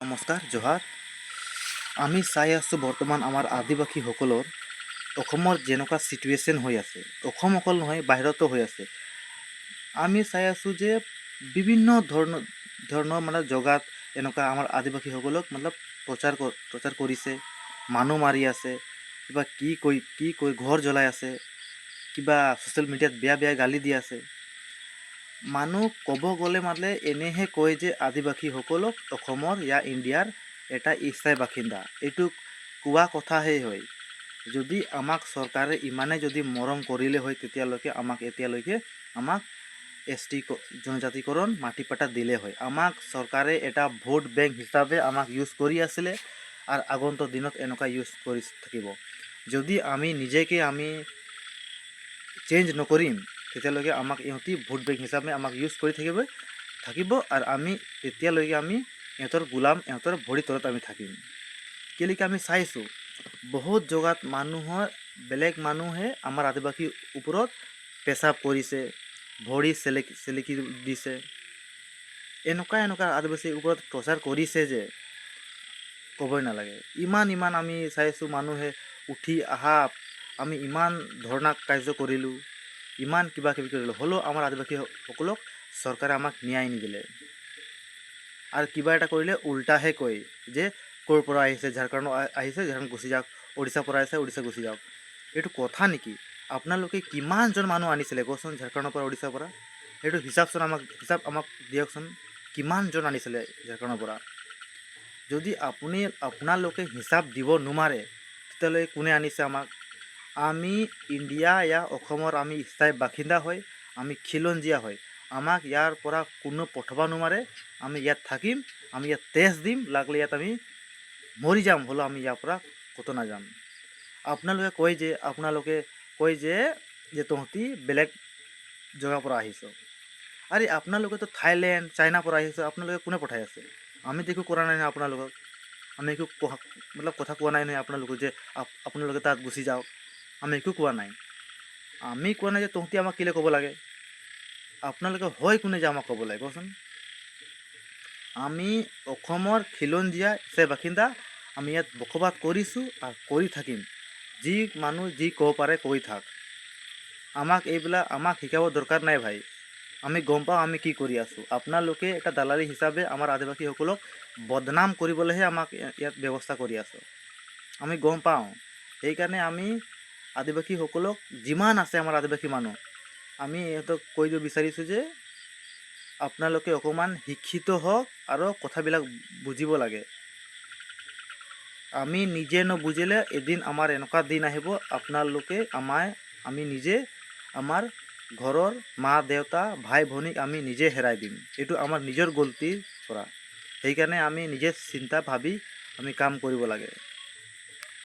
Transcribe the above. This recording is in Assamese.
নমস্কাৰ জোহাৰ। আমি চাই আছোঁ বৰ্তমান আমাৰ আদিবাসীসকলৰ অসমৰ যেনেকুৱা চিটুৱেশ্যন হৈ আছে, অসম অকল নহয় বাহিৰতো হৈ আছে। আমি চাই আছোঁ যে বিভিন্ন ধৰণৰ মানে জগাত এনেকুৱা আমাৰ আদিবাসীসকলক প্ৰচাৰ কৰিছে, মানুহ মাৰি আছে, কিবা কি কৈ ঘৰ জ্বলাই আছে, কিবা ছ'চিয়েল মিডিয়াত বেয়া গালি দি আছে। মানুহ ক'ব গ'লে এনেহে কয় যে আদিবাসীসকলক অসমৰ ইণ্ডিয়াৰ এটা স্থায়ী বাসিন্দা, এইটো কোৱা কথাহে হয়। যদি আমাক চৰকাৰে ইমানে যদি মৰম কৰিলে হয় তেতিয়ালৈকে আমাক ST জনজাতিকৰণ মাটি পাটা দিলে হয়। আমাক চৰকাৰে এটা ভোট বেংক হিচাপে আমাক ইউজ কৰি আছিলে আৰু আগন্তুক দিনত এনেকুৱা ইউজ কৰি থাকিব। যদি আমি নিজকে চেঞ্জ নকৰিম তেতিয়ালৈকে আমাক ইহঁতি ভোট বেংক হিচাপে আমাক ইউজ কৰি থাকিব আৰু তেতিয়ালৈকে আমি ইহঁতৰ গোলাম, ইহঁতৰ ভৰি তলত আমি থাকিম। কেলেকি আমি চাইছোঁ বহুত জেগাত বেলেগ মানুহে আমাৰ আদিবাসীৰ ওপৰত পেচাব কৰিছে, ভৰি চেলেকি দিছে, এনেকুৱা আদিবাসীৰ ওপৰত প্ৰচাৰ কৰিছে যে ক'বই নালাগে। ইমান আমি চাইছোঁ মানুহে উঠি অহা, আমি ইমান ধৰ্ণা কাৰ্য কৰিলোঁ, ইমান কিবা কিবি কৰিলোঁ, হ'লেও আমাৰ আদিবাসীসকলক চৰকাৰে আমাক ন্যায় নিদিলে। আৰু কিবা এটা কৰিলে উল্টাহে কয় যে ক'ৰ পৰা আহিছে, ঝাৰখণ্ড আহিছে, ঝাৰখণ্ড গুচি যাওক, উৰিষ্যাৰ পৰা আহিছে, উৰিষ্যা গুচি যাওক। এইটো কথা নেকি? আপোনালোকে কিমানজন মানুহ আনিছিলে কওকচোন ঝাৰখণ্ডৰ পৰা, উৰিষ্যাৰ পৰা? এইটো হিচাপ আমাক দিয়কচোন, কিমানজন আনিছিলে ঝাৰখণ্ডৰ পৰা? যদি আপোনালোকে হিচাপ দিব নোৱাৰে তেতিয়াহ'লে কোনে আনিছে আমাক? আমি ইণ্ডিয়া অসমৰ আমি স্থায়ী বাসিন্দা হয়, আমি খিলঞ্জীয়া হয়। আমাক ইয়াৰ পৰা কোনো পঠাব নোৱাৰে। আমি ইয়াত থাকিম, আমি ইয়াত তেজ দিম, লাগিলে ইয়াত আমি মৰি যাম, হ'লেও আমি ইয়াৰ পৰা ক'তো নাযাম। আপোনালোকে কয় যে তহঁতি বেলেগ জেগাৰ পৰা আহিছ। আৰে আপোনালোকেতো থাইলেণ্ড, চাইনাৰ পৰা আহিছে, আপোনালোকে কোনে পঠাই আছে? আমিতো একো কৰা নাই নহয় আপোনালোকক। আমি একো কথা কোৱা নাই নহয় আপোনালোকক যে আপোনালোকে তাত গুচি যাওক, আমি একো কোৱা নাই। আমি কোৱা নাই যে তহঁতি আমাক কেলৈ ক'ব লাগে। আপোনালোকে হয় কোনে যে আমাক ক'ব লাগে কচোন? আমি অসমৰ খিলঞ্জীয়া স্থায়ী বাসিন্দা, আমি ইয়াত বসবাস কৰিছোঁ আৰু কৰি থাকিম। যি ক'ব পাৰে কৈ থাক। আমাক শিকাব দৰকাৰ নাই ভাই। আমি গম পাওঁ আমি কি কৰি আছোঁ। আপোনালোকে এটা দালালি হিচাপে আমাৰ আদিবাসীসকলক বদনাম কৰিবলৈহে আমাক ইয়াত ব্যৱস্থা কৰি আছে। আমি গম পাওঁ। সেইকাৰণে আমি আদিবাসীসকলক যিমান আছে আমাৰ আদিবাসী মানুহ, আমি ইহঁতক কৈ দিব বিচাৰিছোঁ যে আপোনালোকে অকণমান শিক্ষিত হওক আৰু কথাবিলাক বুজিব লাগে। আমি নিজে নুবুজিলে এদিন আমাৰ এনেকুৱা দিন আহিব, আমি নিজে আমাৰ ঘৰৰ মা দেউতা, ভাই ভনীক আমি নিজে হেৰাই দিম। এইটো আমাৰ নিজৰ গলতিৰ পৰা। সেইকাৰণে আমি নিজে চিন্তা ভাবি আমি কাম কৰিব লাগে।